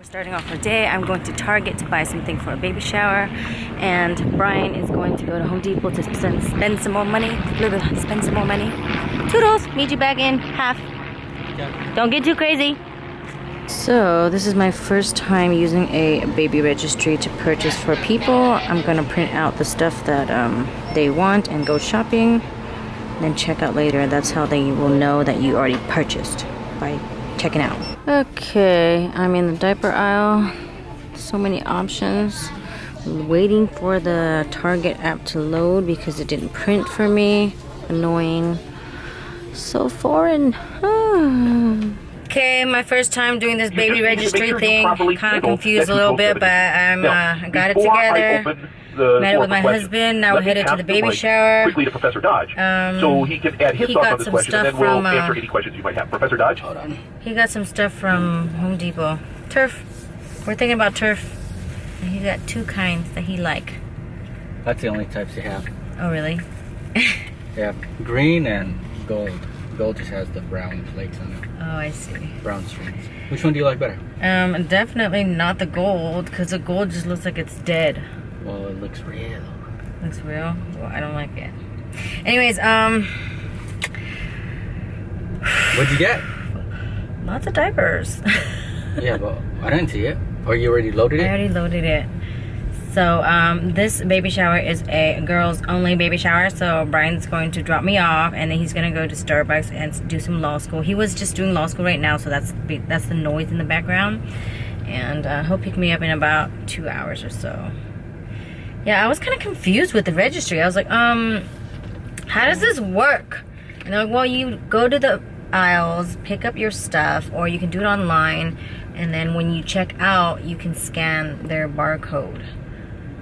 Starting off our day, I'm going to Target to buy something for a baby shower, and Brian is going to go to Home Depot to spend some more money. Spend some more money. Toodles, meet you back in half. Yeah. Don't get too crazy. So this is my first time using a baby registry to purchase for people. I'm gonna print out the stuff that they want and go shopping, then check out later. That's how they will know that you already purchased, by checking out. Okay, I'm in the diaper aisle. So many options. I'm waiting for the Target app to load because it didn't print for me. Annoying. So foreign. Okay, my first time doing this baby registry thing. Kind of confused a little bit, but I got it together. Met it with my husband. Now we're headed to the baby shower. Quickly to Professor Dodge, so he can add his thoughts on this question, and then we'll answer any questions you might have. Professor Dodge? Hold on. He got some stuff from Home Depot. Turf. We're thinking about turf. And he got two kinds that he like. That's the only types they have. Oh, really? They have green and gold. Gold just has the brown flakes on it. Oh, I see. Brown strings. Which one do you like better? Definitely not the gold, because the gold just looks like it's dead. Well, it looks real. Looks real? Well, I don't like it. Anyways, What'd you get? lots of diapers. Yeah, but I didn't see it. Or you already loaded it? I already loaded it. So, this baby shower is a girls only baby shower. So Brian's going to drop me off, and then he's gonna go to Starbucks and do some law school. He was just doing law school right now, so that's the noise in the background. And he'll pick me up in about 2 hours or so. Yeah, I was kind of confused with the registry. I was like, how does this work? And they're like, well, you go to the aisles, pick up your stuff, or you can do it online, and then when you check out, you can scan their barcode.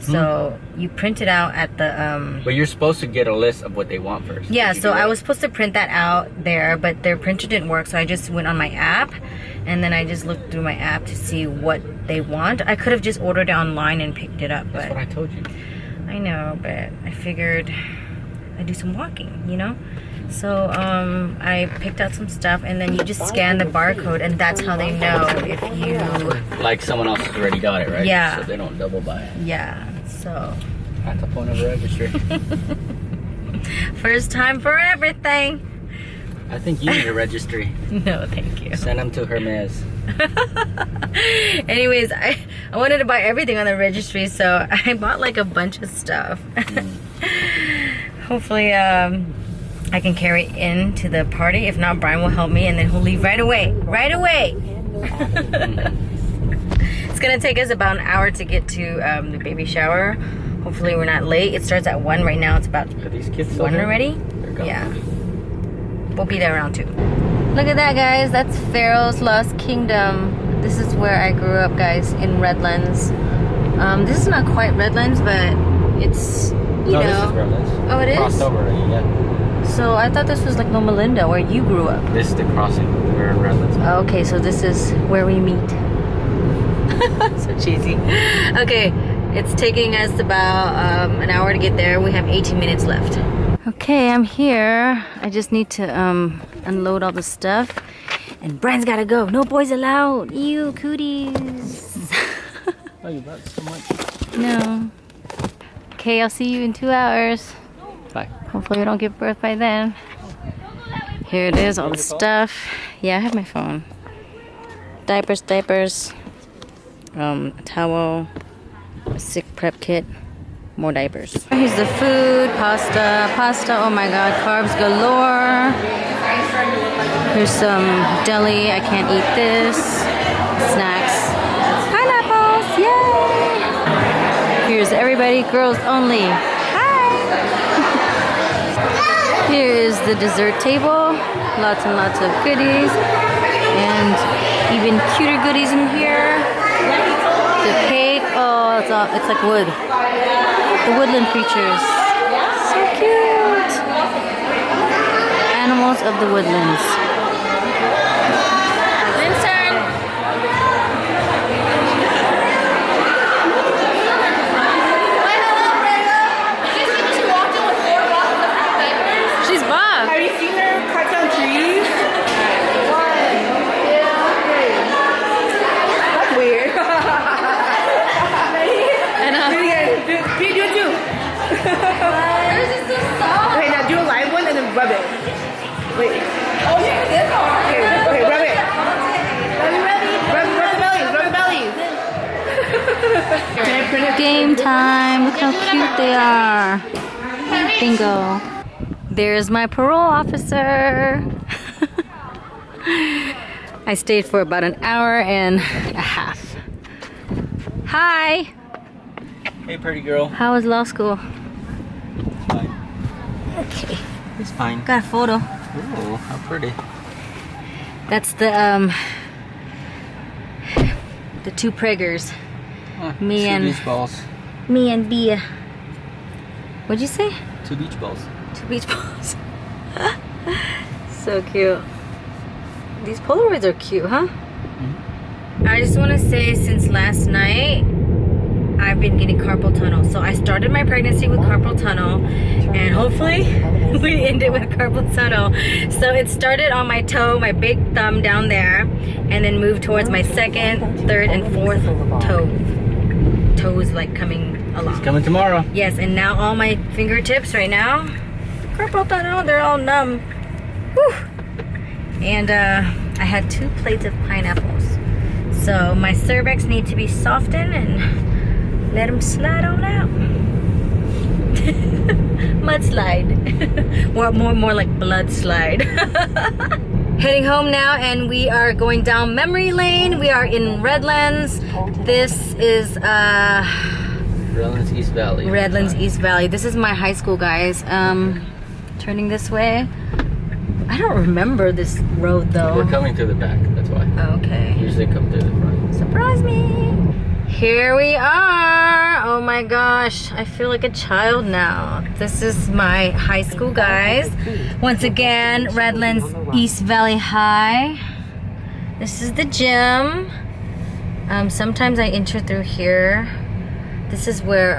So you print it out at the But you're supposed to get a list of what they want first. yeah, so I was supposed to print that out there, but their printer didn't work, so I just went on my app, and then I just looked through my app to see what they want. I could have just ordered it online and picked it up, That's but what I told you. I know, but I figured I'd do some walking, you know? So I picked out some stuff, and then you just scan the barcode, and that's how they know if you... Like someone else has already got it, right? Yeah. So they don't double buy it. Yeah, so... That's the point of a registry. First time for everything. I think you need a registry. No, thank you. Send them to Hermes. Anyways, I wanted to buy everything on the registry, so I bought like a bunch of stuff. Hopefully I can carry it into the party. If not, Brian will help me, and then he'll leave right away. Right away! It's gonna take us about an hour to get to the baby shower. Hopefully we're not late. It starts at 1 right now. It's about Are these kids still 1 here? already? They're gone. Yeah. We'll be there around 2. Look at that, guys. That's Pharaoh's Lost Kingdom. This is where I grew up, guys, in Redlands. This is not quite Redlands, but it's, you know. This is Redlands. Oh, it is? Crossed over already, yeah. So I thought this was like Loma Linda, where you grew up. This is the crossing. We're in Redlands. Okay, so this is where we meet. So cheesy. Okay, it's taking us about an hour to get there. We have 18 minutes left. Okay, I'm here. I just need to unload all the stuff. And Brian's gotta go. No boys allowed. Ew, cooties. Oh, you brought so much. No. Okay, I'll see you in 2 hours. Bye. Hopefully we don't give birth by then. Here it is, all the stuff. Yeah, I have my phone. Diapers, a towel, a sick prep kit, more diapers. Here's the food, pasta, oh my god, carbs galore. Here's some deli, I can't eat this. Snacks. Pineapples, yay! Here's everybody, girls only. Here is the dessert table. Lots and lots of goodies. And even cuter goodies in here. The cake. Oh, it's like wood. The woodland creatures. So cute. Animals of the woodlands. Vincent! She's Bob. Have you seen her cut down trees? That's weird. And Can you do it too? Yours is so soft. Okay, now do a live one and then rub it. Wait. Oh yeah, this hard. Okay, rub it. Rub the bellies. Rub the bellies. Can I print it? Game time. Look how cute they are. Bingo. There's my parole officer. I stayed for about an hour and a half. Hi. Hey, pretty girl. How was law school? It's fine. Okay. It's fine. Got a photo. Ooh, how pretty. That's the two preggers. Me two and- beach balls. Me and Bia. What'd you say? 2 beach balls. 2 beach balls. So cute. These Polaroids are cute, huh? I just want to say, since last night, I've been getting carpal tunnel. So I started my pregnancy with carpal tunnel, and hopefully we end it with carpal tunnel. So it started on my toe, my big thumb down there, and then moved towards my second, third, and fourth toe. Toes like coming along. It's coming tomorrow. Yes, and now all my fingertips right now, carpal tunnel, they're all numb. Whew. And I had 2 plates of pineapples. So my cervix need to be softened and let them slide on out. Mudslide. more like blood slide. Heading home now, and we are going down memory lane. We are in Redlands. This is Redlands East Valley. Redlands East Valley. This is my high school, guys. Turning this way. I don't remember this road though. We're coming through the back, that's why. Okay. Usually come through the front. Surprise me. Here we are. Oh my gosh. I feel like a child now. This is my high school, guys. Once again, Redlands East Valley High. This is the gym. Sometimes I enter through here. This is where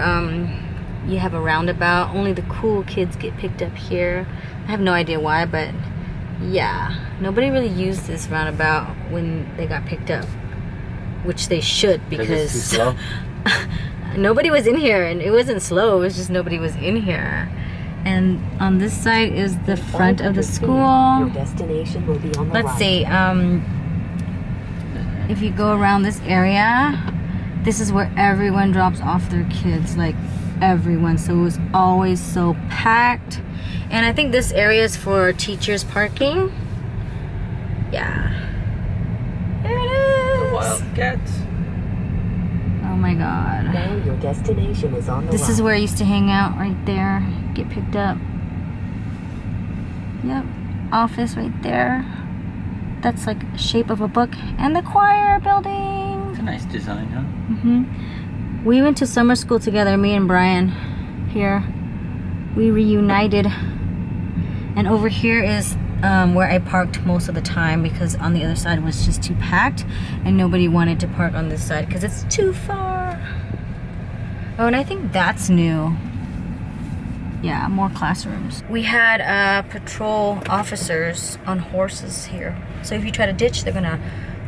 you have a roundabout. Only the cool kids get picked up here. I have no idea why, but yeah. Nobody really used this roundabout when they got picked up. Which they should, because it's too slow. Nobody was in here, and it wasn't slow, it was just nobody was in here. And on this side is the front of the school. Your destination will be on the Let's right. see, if you go around this area, this is where everyone drops off their kids, like everyone. So it was always so packed. And I think this area is for teachers parking. Yeah. There it is. Wildcats. Oh my god. Now your destination is on the This right. is where I used to hang out, right there. Get picked up. Yep. Office right there. That's like the shape of a book. And the choir building. It's a nice design, huh? We went to summer school together, me and Brian. Here. We reunited. And over here is where I parked most of the time, because on the other side was just too packed and nobody wanted to park on this side because it's too far. Oh, and I think that's new. Yeah, more classrooms. We had patrol officers on horses here. So if you try to ditch, they're gonna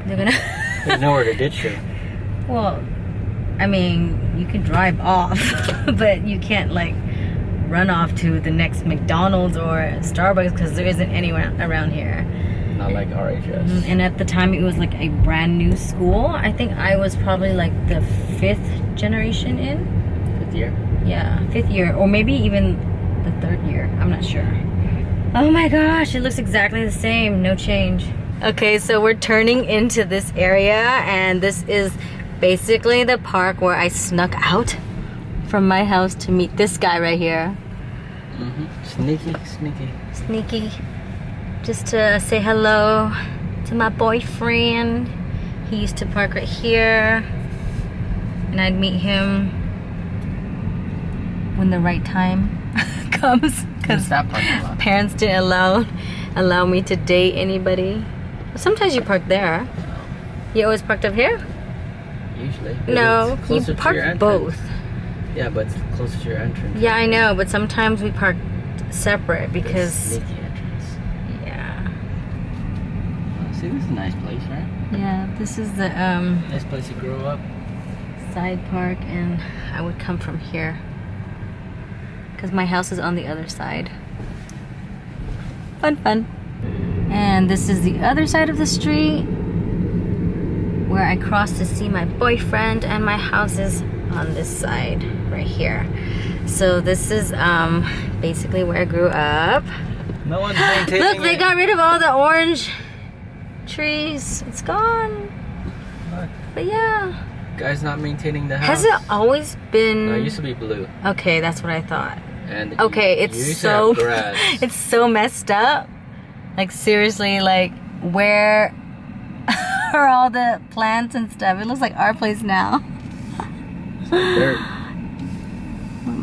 There's nowhere to ditch you. well, I mean, you can drive off, but you can't like run off to the next McDonald's or Starbucks, because there isn't anywhere around here. Not like RHS. And at the time it was like a brand new school. I think I was probably like the 5th generation in. 5th year. Yeah, 5th year, or maybe even the 3rd year. I'm not sure. Oh my gosh, it looks exactly the same, no change. Okay, so we're turning into this area, and this is basically the park where I snuck out from my house to meet this guy right here. Sneaky. Sneaky. Just to say hello to my boyfriend. He used to park right here, and I'd meet him when the right time comes, because that parking lot. parents didn't allow me to date anybody. Sometimes you park there. You always parked up here? Usually. No, It's you closer to your park entrance. both. Yeah, but it's closer to your entrance. Yeah, I know, but sometimes we park separate because Sneaky entrance. yeah. See, this is a nice place, right? Yeah, this is the Nice place to grow up. side park, and I would come from here because my house is on the other side. Fun. And this is the other side of the street where I cross to see my boyfriend, and my house is on this side right here. So this is basically where I grew up. No one's maintaining Look, they it. got rid of all the orange trees. It's gone. What? But yeah. Guy's not maintaining the house. Has it always been? No, it used to be blue. Okay, that's what I thought. And Okay, you it's used to so have grass. it's so messed up. Like seriously, like where are all the plants and stuff? It looks like our place now. Dirt.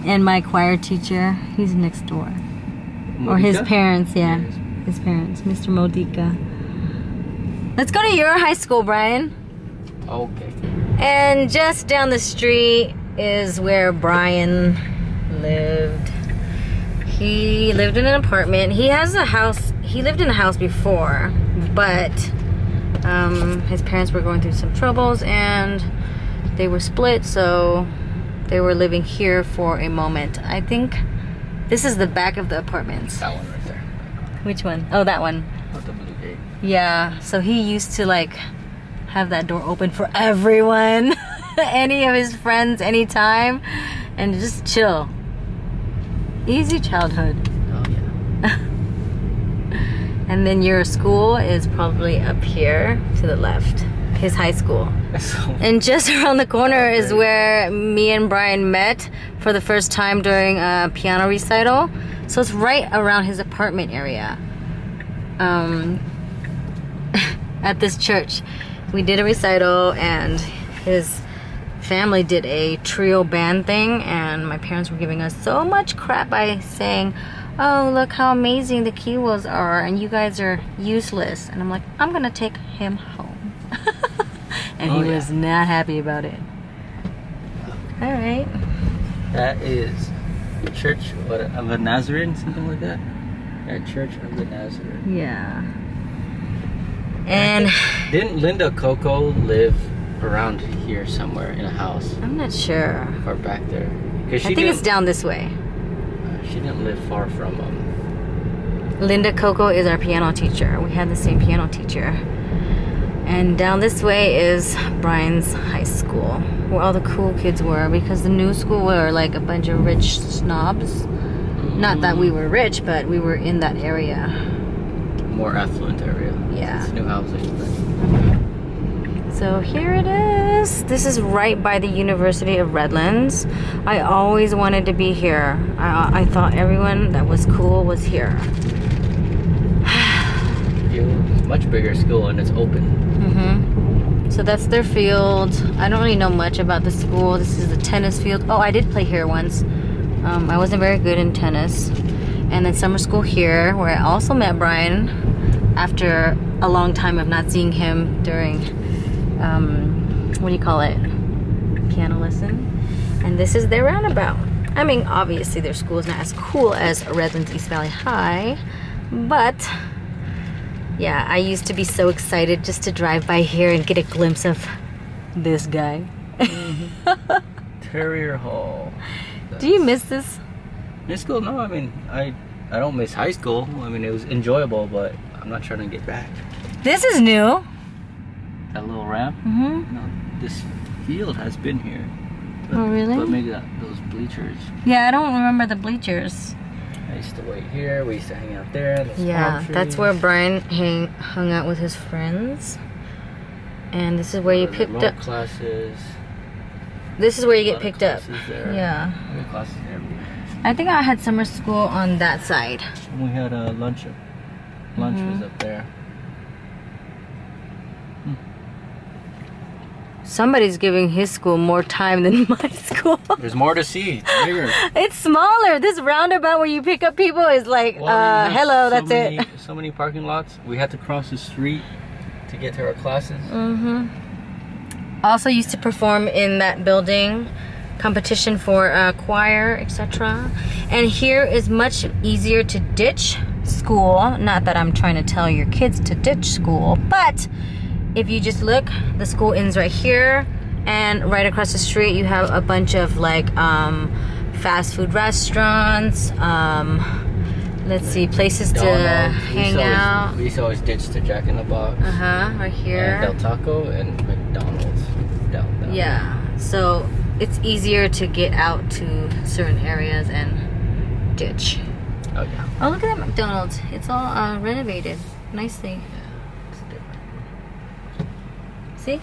And my choir teacher, he's next door. Or his Modica? parents, yeah. Yes. His parents, Mr. Modica. Let's go to your high school, Brian. Okay. And just down the street is where Brian lived. He lived in an apartment. He has a house. He lived in a house before, but his parents were going through some troubles and they were split, so they were living here for a moment. I think this is the back of the apartments. That one right there. Which one? Oh, that one. Not the blue gate. Yeah, so he used to like have that door open for everyone, any of his friends, anytime, and just chill. Easy childhood. Oh yeah. And then your school is probably up here to the left, his high school. So, And just around the corner is where me and Brian met for the first time during a piano recital. So it's right around his apartment area. At this church. We did a recital and his family did a trio band thing, and my parents were giving us so much crap by saying, oh, look how amazing the keyboards are and you guys are useless. And I'm like, I'm gonna take him home. And Oh, he yeah. was not happy about it. All right. that is Church what, of a Nazarene, something like that. Yeah, Church of the Nazarene. Yeah. And Didn't Linda Coco live around here somewhere in a house I'm not sure. or back there? Because I think it's down this way. She didn't live far from Linda Coco is our piano teacher. We had the same piano teacher. And down this way is Brian's high school, where all the cool kids were, because the new school were like a bunch of rich snobs. Not that we were rich, but we were in that area. more affluent area. Yeah. It's new housing. So here it is. This is right by the University of Redlands. I always wanted to be here. I thought everyone that was cool was here. Much bigger school and it's open. So that's their field. I don't really know much about the school. This is the tennis field. Oh, I did play here once. I wasn't very good in tennis. And then summer school here, where I also met Brian after a long time of not seeing him during, what do you call it? Piano lesson. And this is their roundabout. I mean, obviously their school is not as cool as Redlands East Valley High, but yeah, I used to be so excited just to drive by here and get a glimpse of this guy. Terrier Hall. Do you miss this? Miss school? No, I mean, I don't miss high school. I mean, it was enjoyable, but I'm not trying to get back. This is new. That little ramp? Mm-hmm. No, this field has been here. But, Oh, really? But maybe those bleachers. Yeah, I don't remember the bleachers. I used to wait here. We used to hang out there. Those Yeah, palm that's trees. where Brian hung out with his friends. And this is where you picked remote up. classes. This is where you A get lot of picked up. classes there. Yeah. We had classes everywhere. I think I had summer school on that side. And we had a lunch. Lunch Mm-hmm. was up there. Somebody's giving his school more time than my school. There's more to see. It's bigger. It's smaller. This roundabout where you pick up people is like, Well, we have hello, so that's many, it. So many parking lots. We had to cross the street to get to our classes. Mm-hmm. Also used to perform in that building, competition for choir, etc. And here is much easier to ditch school. Not that I'm trying to tell your kids to ditch school, but if you just look, the school ends right here, and right across the street you have a bunch of like fast food restaurants, let's see, places to hang out. We used to always ditch to Jack in the Box. Right here. And Del Taco and McDonald's down. Yeah, so it's easier to get out to certain areas and ditch. Oh yeah. Oh, look at that McDonald's. It's all renovated nicely. Yeah, it's different. See?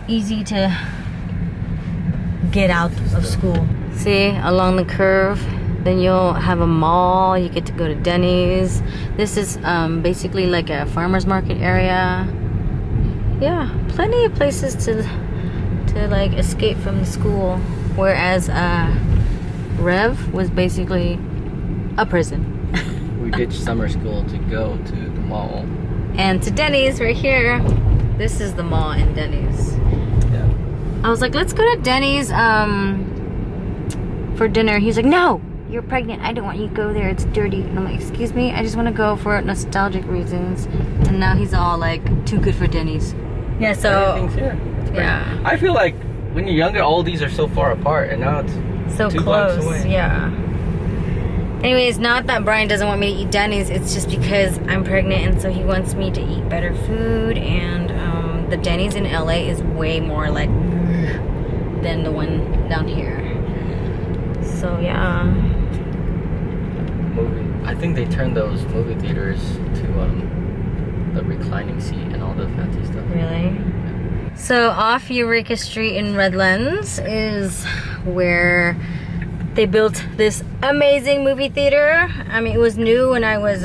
Easy to get out of school. See, along the curve, then you'll have a mall. You get to go to Denny's. This is basically like a farmer's market area. Yeah, plenty of places to like escape from the school. Whereas Rev was basically a prison. We ditched summer school to go to the mall. And to Denny's right here. This is the mall in Denny's. Yeah. I was like, let's go to Denny's for dinner. He's like, no, you're pregnant. I don't want you to go there. It's dirty. And I'm like, excuse me, I just want to go for nostalgic reasons. And now he's all like, too good for Denny's. Yeah, so Everything's here. yeah, I feel like when you're younger, all these are so far apart, and now it's so 2 blocks close. away. Yeah. Anyways, not that Brian doesn't want me to eat Denny's. It's just because I'm pregnant, and so he wants me to eat better food. And the Denny's in LA is way more like than the one down here. So yeah. I think they turned those movie theaters to the reclining seat and all the fancy stuff. Really? So off Eureka Street in Redlands is where they built this amazing movie theater. I mean, it was new when I was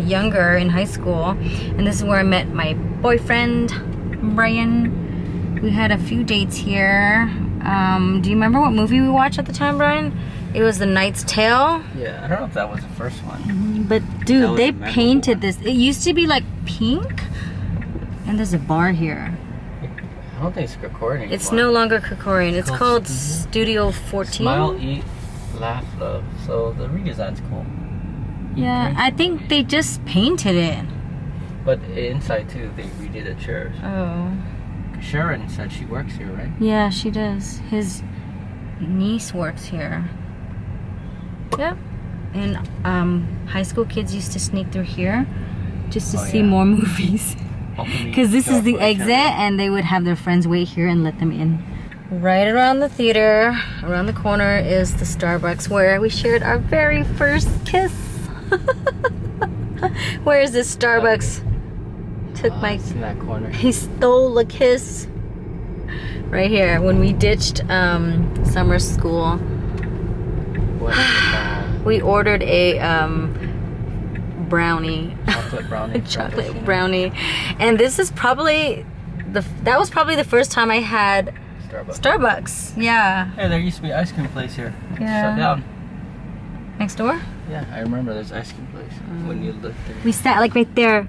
younger in high school. And this is where I met my boyfriend, Brian. We had a few dates here. Do you remember what movie we watched at the time, Brian? It was The Knight's Tale. Yeah, I don't know if that was the first one. But That dude, was they a memorable painted one. this. It used to be like pink. And there's a bar here. I don't think it's recording. It's anymore. no longer Kokorian. It's called called Studio 14. Smile, Eat, Laugh, Love. So the redesign's cool. Yeah, drink. I think they just painted it. But inside too, they redid the chairs. Oh. Sharon said she works here, right? Yeah, she does. His niece works here. Yep. And high school kids used to sneak through here just to Oh, see yeah. more movies. Because this is the exit, and they would have their friends wait here and let them in. Right around the theater, around the corner, is the Starbucks where we shared our very first kiss. Where is this Starbucks? Took my... It's in that corner. He stole a kiss. Right here, when we ditched summer school. What is the mall? We ordered a brownie. Chocolate brownie. Chocolate Frappuccino. brownie. And this is probably that was probably the first time I had Starbucks. Yeah. Hey, there used to be an ice cream place here. Yeah. Shut down. Next door? Yeah, I remember there's ice cream place when you lived there. We sat like right there.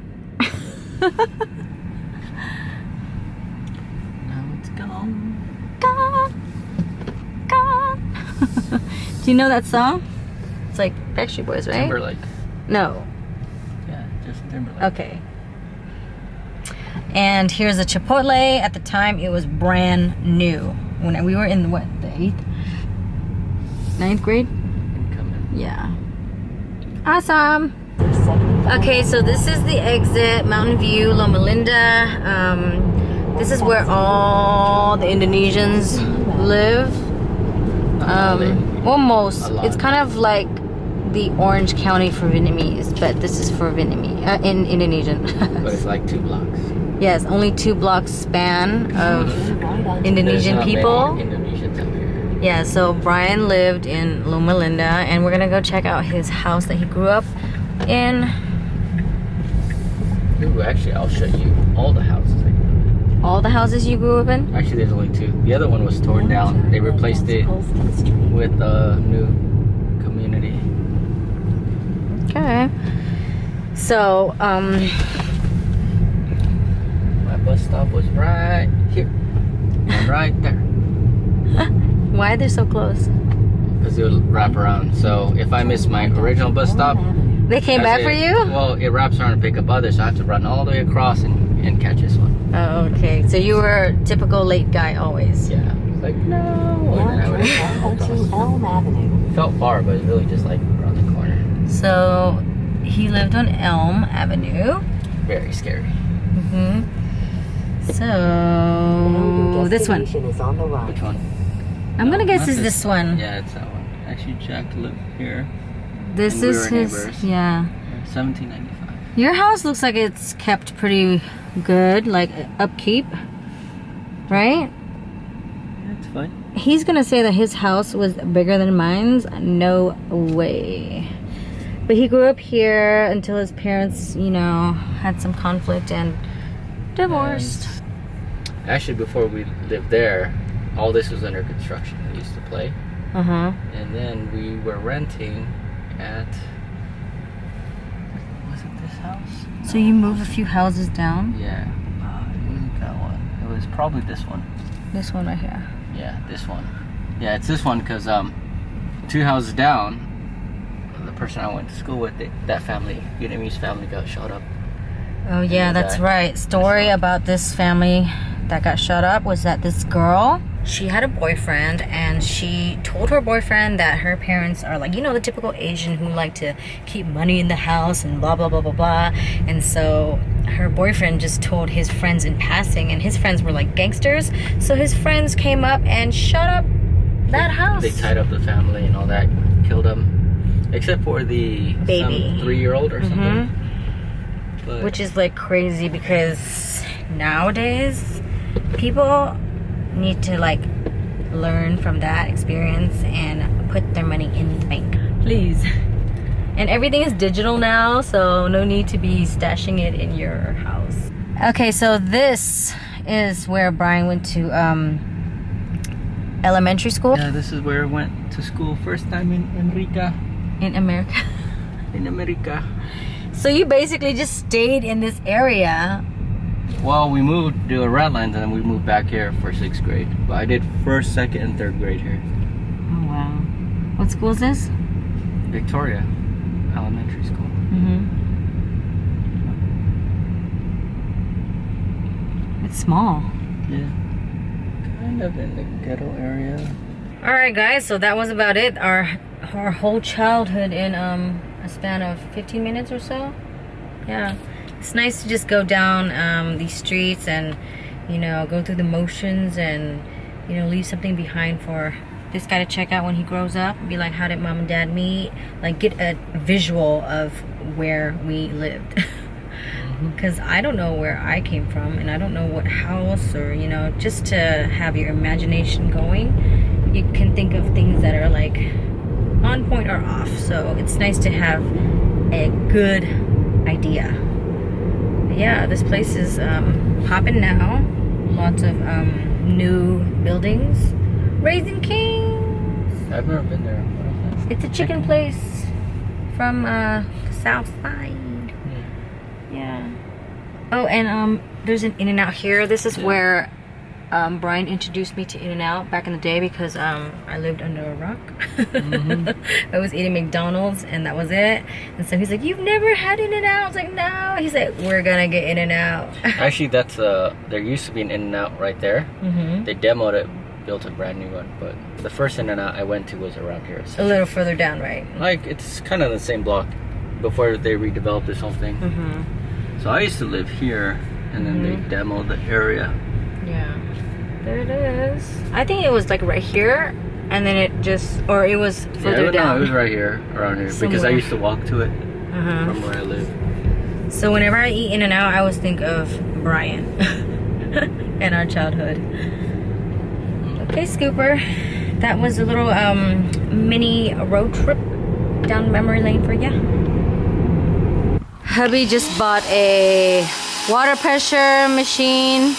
Now it's gone. Gone. Gone. Do you know that song? It's like Backstreet Boys, right? Timberlake. No. Yeah, just Timberlake. Okay. And here's a Chipotle. At the time, it was brand new. When we were in what, the 9th grade? Incoming. Yeah. Awesome. Okay, so this is the exit, Mountain View, Loma Linda. This is where all the Indonesians live. Well, most. A lot. It's kind of like the Orange County for Vietnamese, but this is for Vietnamese, in Indonesian. But it's like 2 blocks. Yes, only 2 blocks span of Indonesian There's not people. many Indonesians out here. Yeah, so Brian lived in Loma Linda, and we're gonna go check out his house that he grew up in. Ooh, actually, I'll show you all the houses. All the houses you grew up in? Actually, there's only 2. The other one was torn down. They replaced it with a new community. Okay. So, My bus stop was right here. And right there. why are they so close? Because it would wrap around. So if I miss my original bus stop, They came back that's for it. you? Well, it wraps around to pick up others, so I have to run all the way across and and catch this one. Oh, okay. So you were a typical late guy always. Yeah. It's like, no. And then I would Onto Elm Avenue. felt far, but it's really just like around the corner. So he lived on Elm Avenue. Very scary. Mm-hmm. So Your this one. destination is on the right. Which one? I'm gonna guess Not is this one. Yeah, it's that one. Actually, Jack lived here. This And we is were his. neighbors. Yeah. 1795. Your house looks like it's kept pretty good, like upkeep, right? That's fine. He's gonna say that his house was bigger than mine's. No way. But he grew up here until his parents, you know, had some conflict and divorced. And actually, before we lived there, all this was under construction. We used to play. Uh-huh. And then we were renting at... Was it this house? So you move a few houses down. Yeah. It wasn't that one. It was probably this one. This one right here. Yeah, this one. Yeah, it's this one because 2 houses down, the person I went to school with, that family, Vietnamese family, got shot up. Oh yeah, that's right. Story about this family that got shot up was that this girl, she had a boyfriend and she told her boyfriend that her parents are like, you know, the typical Asian who like to keep money in the house and blah blah blah blah blah. And so her boyfriend just told his friends in passing, and his friends were like gangsters, so his friends came up and shot up that house. They tied up the family and all that, killed them, except for the Baby. 3-year-old or something. But Which is like crazy because nowadays people need to like learn from that experience and put their money in the bank, please. And everything is digital now, so no need to be stashing it in your house. Okay, so this is where Brian went to elementary school yeah, this is where I went to school first time in America. in America. In America. So you basically just stayed in this area. Well, we moved to Redlands and then we moved back here for 6th grade. But I did 1st, 2nd, and 3rd grade here. Oh wow. What school is this? Victoria Elementary School. It's small. Yeah. Kind of in the ghetto area. Alright guys, so that was about it. Our whole childhood in a span of 15 minutes or so. Yeah. It's nice to just go down these streets and, you know, go through the motions and, you know, leave something behind for this guy to check out when he grows up. Be like, how did mom and dad meet? Like, get a visual of where we lived. Because I don't know where I came from, and I don't know what house, or, you know, just to have your imagination going, you can think of things that are like on point or off. So it's nice to have a good idea. Yeah, this place is popping now. Lots of new buildings. Raising Kings. I've never been there. What is that? It's a chicken place from the south side. Yeah. Oh, and there's an In-N-Out here. This is where Brian introduced me to In-N-Out back in the day, because I lived under a rock. I was eating McDonald's and that was it. And so he's like, "You've never had In-N-Out?" I was like, "No." He's like, "We're gonna get In-N-Out." Actually, that's there used to be an In-N-Out right there. They demoed it, built a brand new one, but the first In-N-Out I went to was around here. A little further down, right? Like, it's kind of the same block before they redeveloped this whole thing. So I used to live here, and then they demoed the area. Yeah. There it is. I think it was like right here, and then it just, or it was further down. No, it was right here, around here, because I Somewhere. used to walk to it from where I live. So whenever I eat In-N-Out, I always think of Brian and our childhood. Okay, Scooper. That was a little mini road trip down memory lane for you. Hubby just bought a water pressure machine.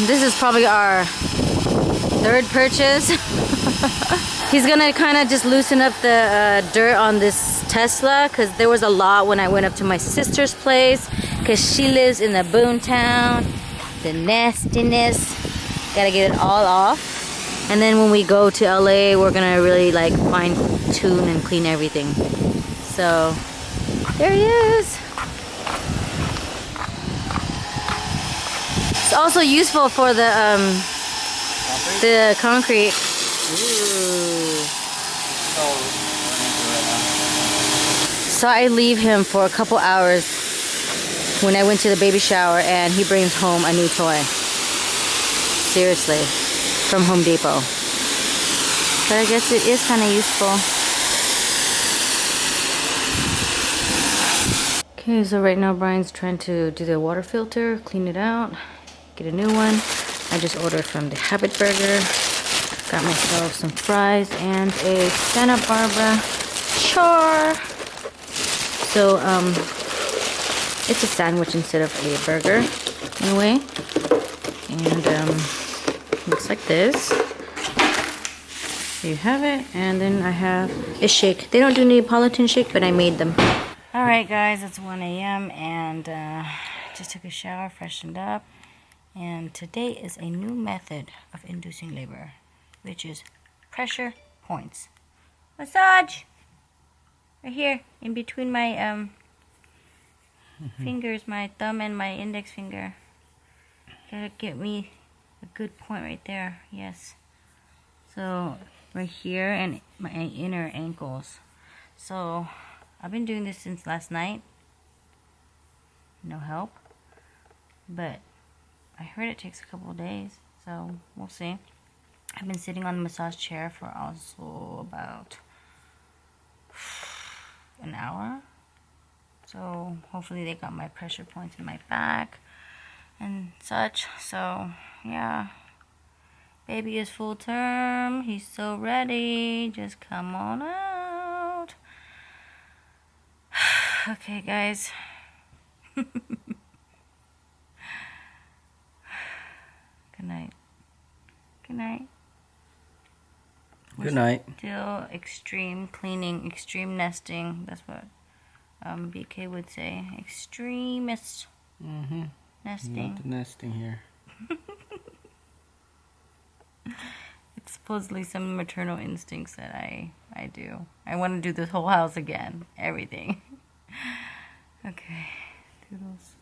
This is probably our 3rd purchase. He's gonna kind of just loosen up the dirt on this Tesla, because there was a lot when I went up to my sister's place, because she lives in the boomtown. The nastiness, gotta get it all off. And then when we go to LA, we're gonna really like fine tune and clean everything. So there he is. It's also useful for the concrete. So I leave him for a couple hours when I went to the baby shower, and he brings home a new toy. Seriously, from Home Depot. But I guess it is kind of useful. Okay, so right now Brian's trying to do the water filter, clean it out, get a new one. I just ordered from the Habit Burger. Got myself some fries and a Santa Barbara char. So, it's a sandwich instead of a burger, in a way. And, looks like this. There you have it. And then I have a shake. They don't do Neapolitan shake, but I made them. Alright guys, it's 1 a.m. and just took a shower, freshened up. And today is a new method of inducing labor, which is pressure points. Massage! Right here, in between my fingers, my thumb and my index finger. Gotta get me a good point right there, yes. So, right here and my inner ankles. So, I've been doing this since last night. No help. But, I heard it takes a couple of days, so we'll see. I've been sitting on the massage chair for also about an hour. So hopefully they got my pressure points in my back and such. So yeah, baby is full term. He's so ready. Just come on out. Okay guys. Good night. Good night. Good night. Still extreme cleaning, extreme nesting. That's what BK would say. Extremist nesting. Not the nesting here. It's supposedly some maternal instincts that I do. I want to do this whole house again. Everything. Okay. Doodles.